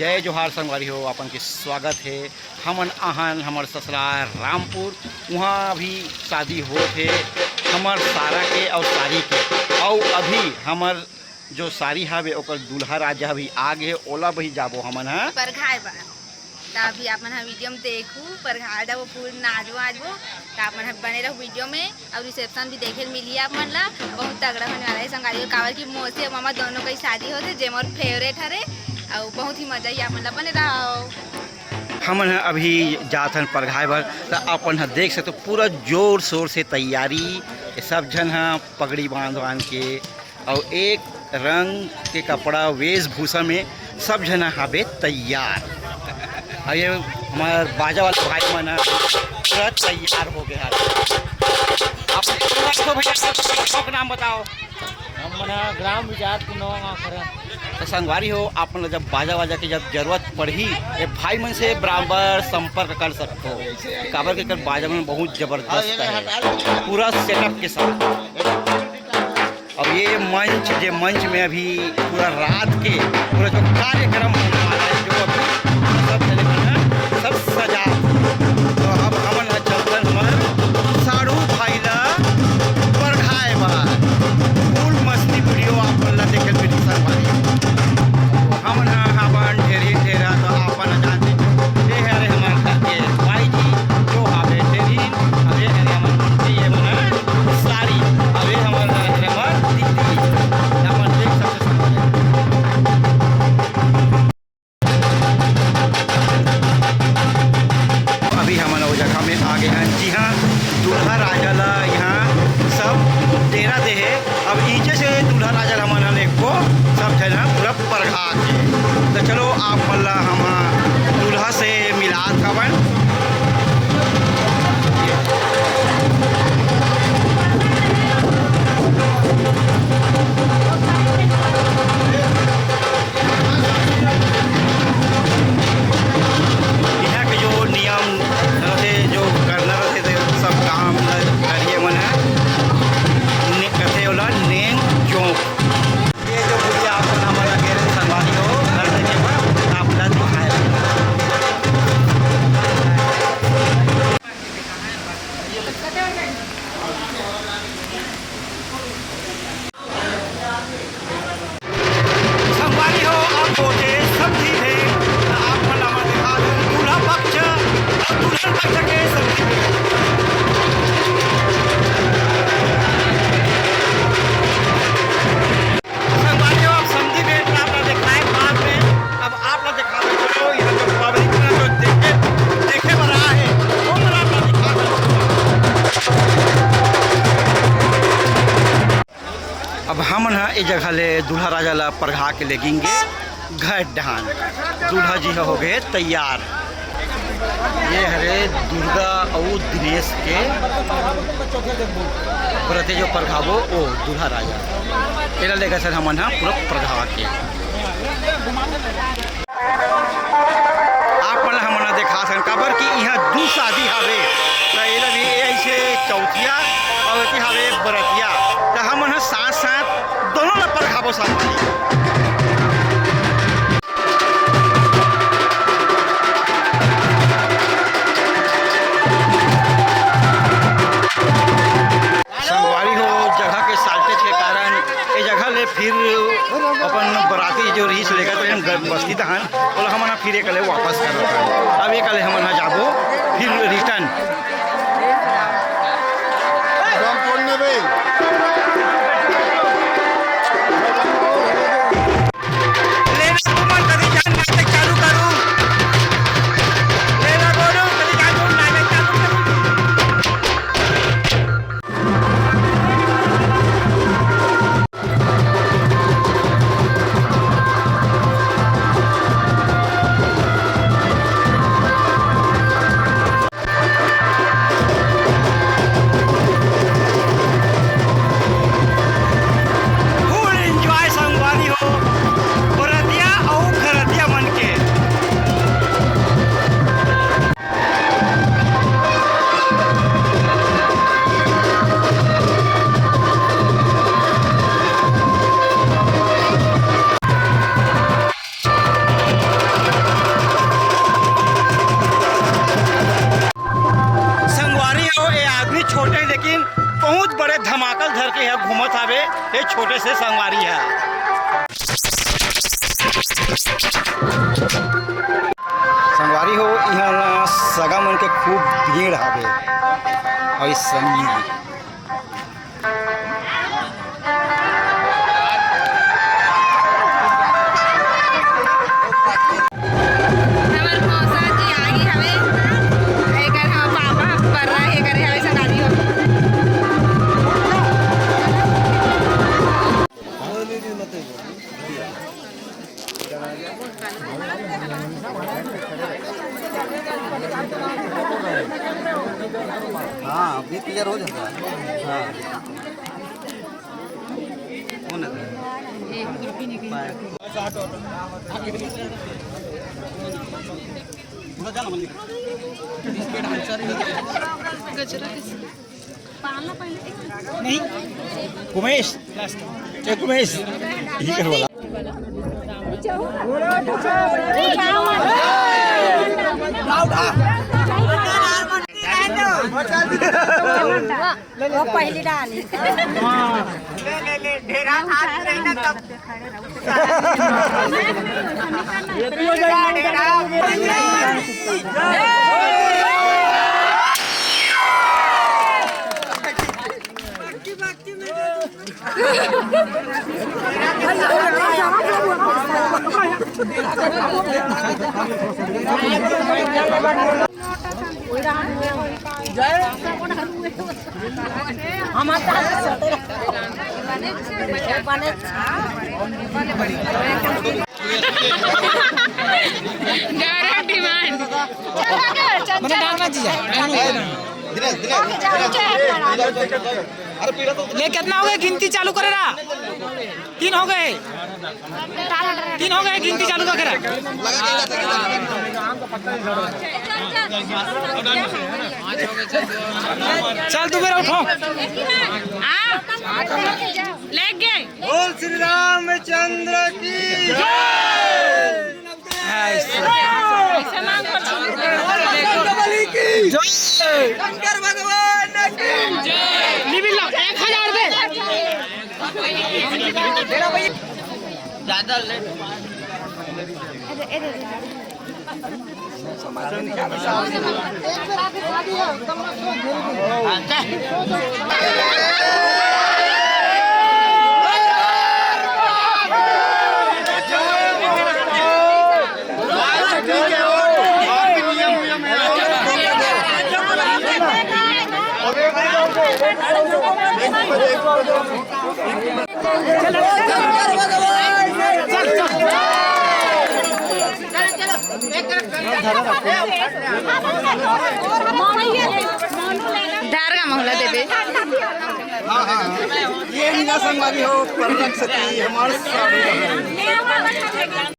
जय जोहार संगवारी हो। अपन के स्वागत है। हमन आहन हमर ससुराल रामपुर, वहाँ भी शादी हो थे हमर सारा के और सारी के। और अभी हमर जो सारी हवे ओकर दूल्हा राजा भी आगे है, ओला भी जाबो हमन है परघाय बार। अभी आप मन वीडियो में देखू परघाय जाबो पूर्ण नाचबो आजबो आप मन बने रहो वीडियो में। और रिसेप्शन भी देखे मिली आप मन ला बहुत तगड़ा होने वाला है संगारी कावर की मौसी और मामा दोनों की शादी होते जे मोर फेवरेट हरे और बहुत ही मजा ही आप मन ला बने रहो। हमन अभी जाथन परघाय बर तो अपन देख सकते पूरा जोर शोर से तैयारी सब जन पगड़ी बांध के और एक रंग के कपड़ा वेशभूषा में सब जन हवे तैयार। और ये हमारे बाजा वाले भाई मन पूरा तैयार हो गया। आप भैया नाम बताओ। हम ग्राम विचार तो संगवारी हो आप जब बाजा वाजा की जब जरूरत पड़ी ये भाई मन से बराबर संपर्क कर सकते हो। काबर के कर बाजा में बहुत जबरदस्त है पूरा सेटअप के साथ। अब ये मंच में अभी पूरा रात के पूरा जो कार्यक्रम होने वाला है जो अभी सब चले सब सजा। तो अब हमन चलते हमारे साड़ू भाई ला परघाय बार फुल मस्ती वीडियो आप ला देखे मिली संगवारी। हमन हवन ढेरा तो आपन जानते ये है हमारे घर के भाई जी जो हवे ढेरी अबे है हमन ये मन सारी अबे हमारे अभी हम वो जगह में आ गए हैं। जी हाँ, दूल्हा राजा ला यहाँ सब डेरा दे है। अब नीचे से दूल्हा राजा हमारा एक को सब जना पूरा परघा के। तो चलो आप मल्ला हम दूल्हा से मिलात हवन। अब हम इस जगह ले दूल्हा राजा ला परघा के लेगेंगे घर डहान। दूल्हा जी हो गए तैयार। ये हरे दुर्गा और दिनेश के प्रति जो परघावो ओ दूल्हा राजा एला लेगा सर हम पूरा परघा के आप मन हम देखा सन काबर कि यहाँ दू शादी हवे तो एला भी ऐसे चौथिया और हवे बरतिया तो हम साथ साथ दोनों ला परघावो साथ। फिर अपन बराती जो रीस लेकर तो हम बस्ती तहन बोला हम फिर एक वापस कर अब एक हम जाबो फिर रिटर्न। बहुत बड़े धमाकल धर के है घूमत हवे ये छोटे से संगवारी है। संगवारी हो यहाँ सगा मन के खूब भीड़ हवे और इस समय हाँ अभी क्लियर हो जाता है। हाँ नहीं उमेश उमेश ठीक है बोला वो पहली डाली ले ढेरा हाथ नहीं ना तब ले कितना हो गए गिनती चालू करे ना 3 हो गए गिनती चालू कर चल तू मेरा उठो ले गए बोल श्री रामचंद्र की शंकर भगवान की 1000 दे ज्यादा ले धार का मोहल्ला देवे ये संगवारी हो पर रख सकती हमारे